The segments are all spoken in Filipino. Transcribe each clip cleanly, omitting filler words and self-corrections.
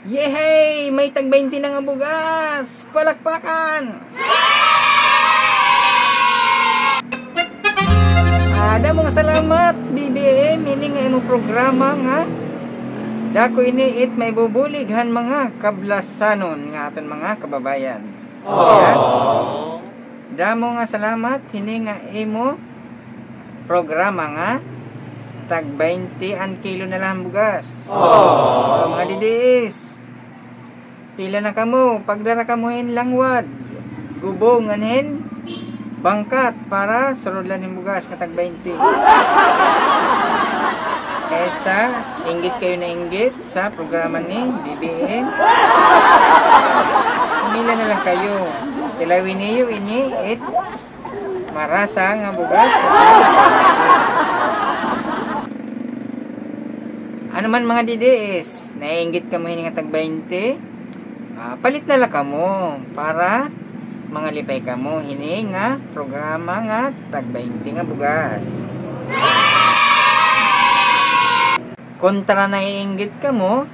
Yehey! May tag 20 na nga bugas! Palakpakan! Ada mga salamat BBM ini nga imong programa nga dako ini it may bubulighan mga kablasanon nga aton mga kababayan. Damo nga salamat hini nga imo programa nga tag 20 an kilo na lang bugas. Mga didis. Pila na kamo, pagdara kamuhin langwad. Gubong anhin bangkat para surudlan ng bugas nga tag 20. Kaysa inggit kayo na inggit sa programa ni BBM. Pumila na lang kayo. Tilawin niyo ini it marasa nga bugas. Ano man mga DDS, naiinggit ka mo nga tag 20. Palit na lang kamo para mga lipay kamo hini nga programa nga tag 20 nga bugas. Kontra na iinggit kamo,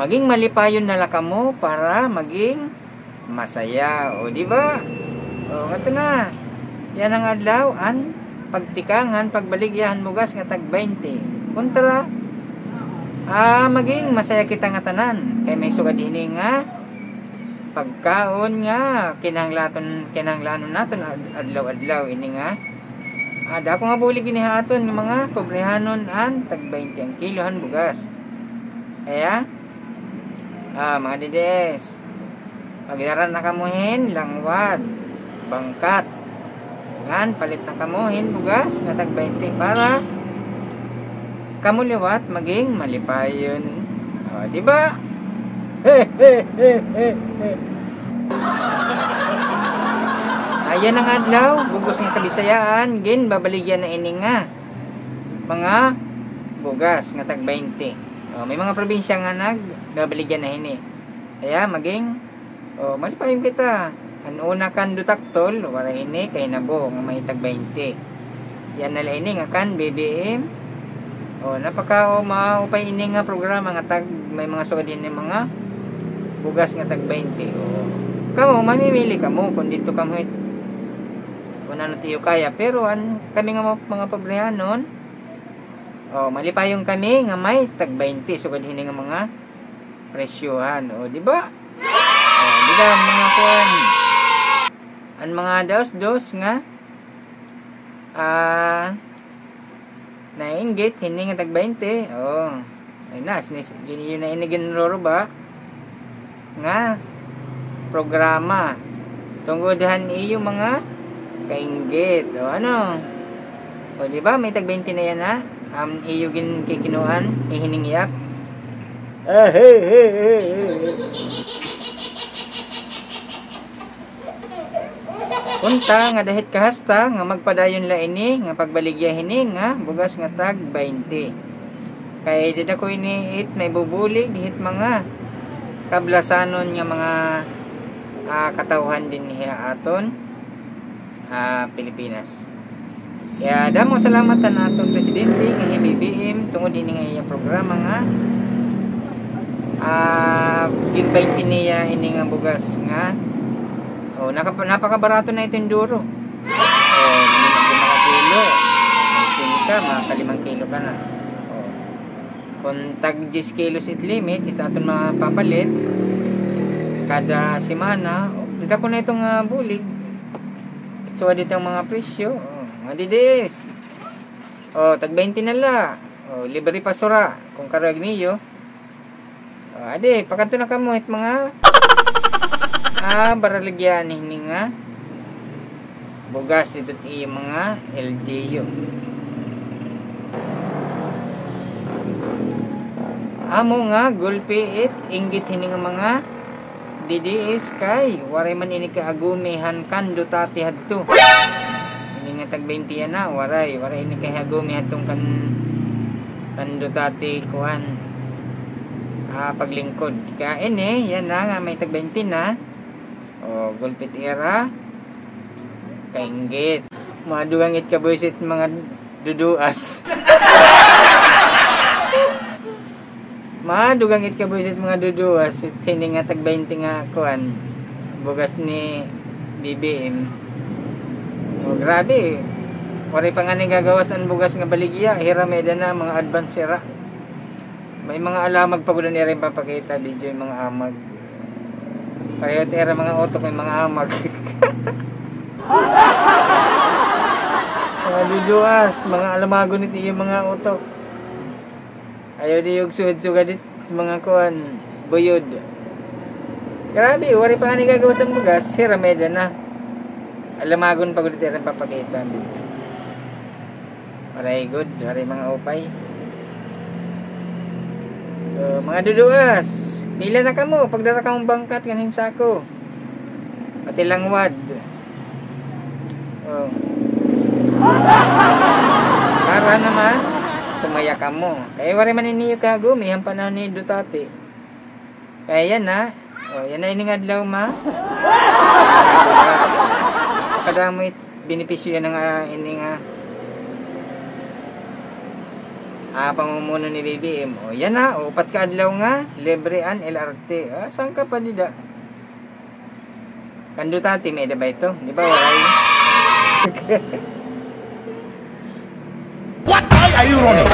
maging malipayon na lang kamo para maging masaya. O di ba? O ngato na. Yan ang adlaw an pagtikangan pagbaligyahan bugas nga tag 20. Kontra maging masaya kita nga tanan kay may sugad hini nga pagkaon nga kinahanglanon naton adlaw-adlaw ini nga ada ko nga bulig ini haton ng mga pobrehanon an tag 20 ang kilohan bugas. Kaya mga dides, pagdaran na kamuhin langwad bangkat ngan palit na kamuhin bugas nga tag 20 para kamuliwat maging malipayon. Di ba? Ayan ang adlaw, bugos ng kabisayaan, gin babaligyan na ini nga mga bugas nga tag 20. May mga probinsya nga nagbabaligyan na ini. Kaya maging malipayon kita. Ang una kan dutaktol, wala ini kay nabo nga may tag 20. Yan na ini nga kan BBM. Napaka maupay ini nga programa nga tag may mga sugad ini mga bugas nga tag 20. Kamo mamimili kamo kung dito kamo kung ano tiyo kaya, pero kami nga mga pobrehanon malipayong kami nga may tag 20 sugad hini nga mga presyohan. Di ba? Di ba mga kuan ang mga dos nga nainggit hindi nga tag 20. Ay na yun na iniginloro ba nga programa tunggodahan iyo mga kainggit. Di ba may tag 20 na yan ha iyo kikinuan ihiningiyak. Punta nga dahit kahasta nga magpadayon la ini nga pagbaligya hini nga bugas nga tag 20. Kay dida ko ini it may bubulig hit mga kablasanon nga mga katawhan din niya aton Pilipinas. Kaya damo salamat na atong presidente nga BBM tungod ini nga iya programa nga gig 20 niya ini nga bugas nga napakabarato na ito yung duro. Mga kilo ka, mga 5 kilo ka na. Kung tag 10 kilos it limit, ito aton mapapalit kada semana. Dito ko na itong bulig. So dito ang mga presyo. Mga didis. Tag 20 na la. Libre pasura kung karag niyo. Ade, pagkanto na kamo it mga baraligyan hini nga bugas dito iyo mga LGU. Amo nga gulpi it inggit hini nga mga DDS kay waray man ini kaagumihan kan dutati hadto. Ini nga tag 20 yan na waray ini kay agumi hadtong kan dutati kuan paglingkod. Kaya ini yan na nga may tag 20 na. Gulpit era kainggit madugangit ka boysit mga duduas. Madugangit ka buisit mga duduwas. Hindi nga tag 20 nga kuan. Bugas ni BBM. Oh, grabe. Wari pa nga ni gagawas ang bugas nga baligya. Hirameda na mga advance sira. May mga alamag pa gulo nila rin papakita. Video yung mga amag. Pareho tira mga otok may mga amag. Mga duduwas. Mga alamago nito yung mga otok. Ayaw di yung suhod-suga dit mga kuan buyod. Grabe, wari pa nga ni gagawas ang bugas, hirameda na. Alamagon pa gulit rin papakita. Maray good, hari mga upay. So, mga duduas, pila na kamo, pagdara ka mong bangkat, ganin sako. Pati langwad. Oh. Para naman, sumaya ka mo. Kaya wari maniniyo ka gumi ang panahon ni Duterte. Kaya yan na. O yan na iningadlaw ma. Kada mo benepisyo yan ng ininga pamumuno ni BBM. O yan na. O upat ka adlaw nga. Librean LRT. Saan ka pa dida? Kan Duterte may ba ito? Di ba waray? What are you running?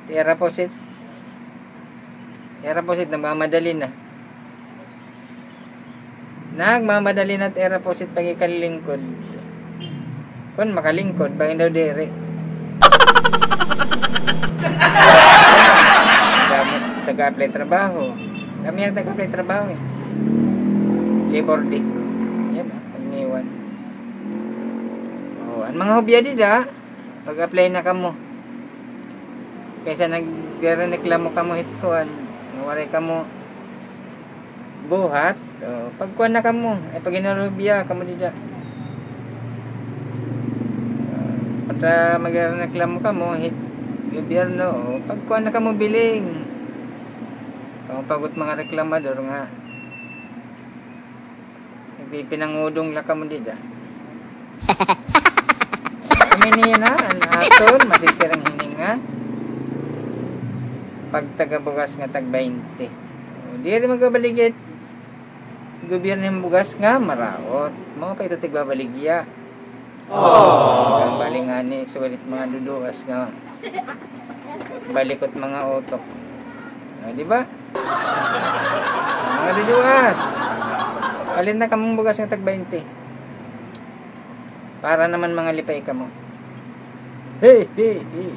Tira posit. Tira posit nagmamadali na. Nagmamadali na tira posit pag ikalingkod. Kung makalingkod, bagay daw dere. Taga-apply trabaho. Kami ang taga-apply trabaho eh. Labor Day. Yan pagniwan. Ang mga hobya dida, pag-apply na kamo. Kaysa nagreklamo kamo hitkuan, nawari kamo buhat, pagkuan na kamo, ay pag inarobya kamo dida. Pagka magreklamo kamo hit gobyerno, pagkuan na kamo biling. Kamo pagot mga reklamador nga. Nagpipinangudong la kamo dida. Kami niya na, ang aton, masisirang hininga. Pag taga-bugas nga tag 20. Di rin magbabaligit. Gobyerno yung bugas nga, maraot. Mga pa ito tigbabaligya. Ang balingani, sulit mga dudugas nga. Balikot mga otok. Di ba? Mga dudugas. Palit na kamong bugas nga tag 20. Para naman mga lipay ka mo. Hey, hey, hey.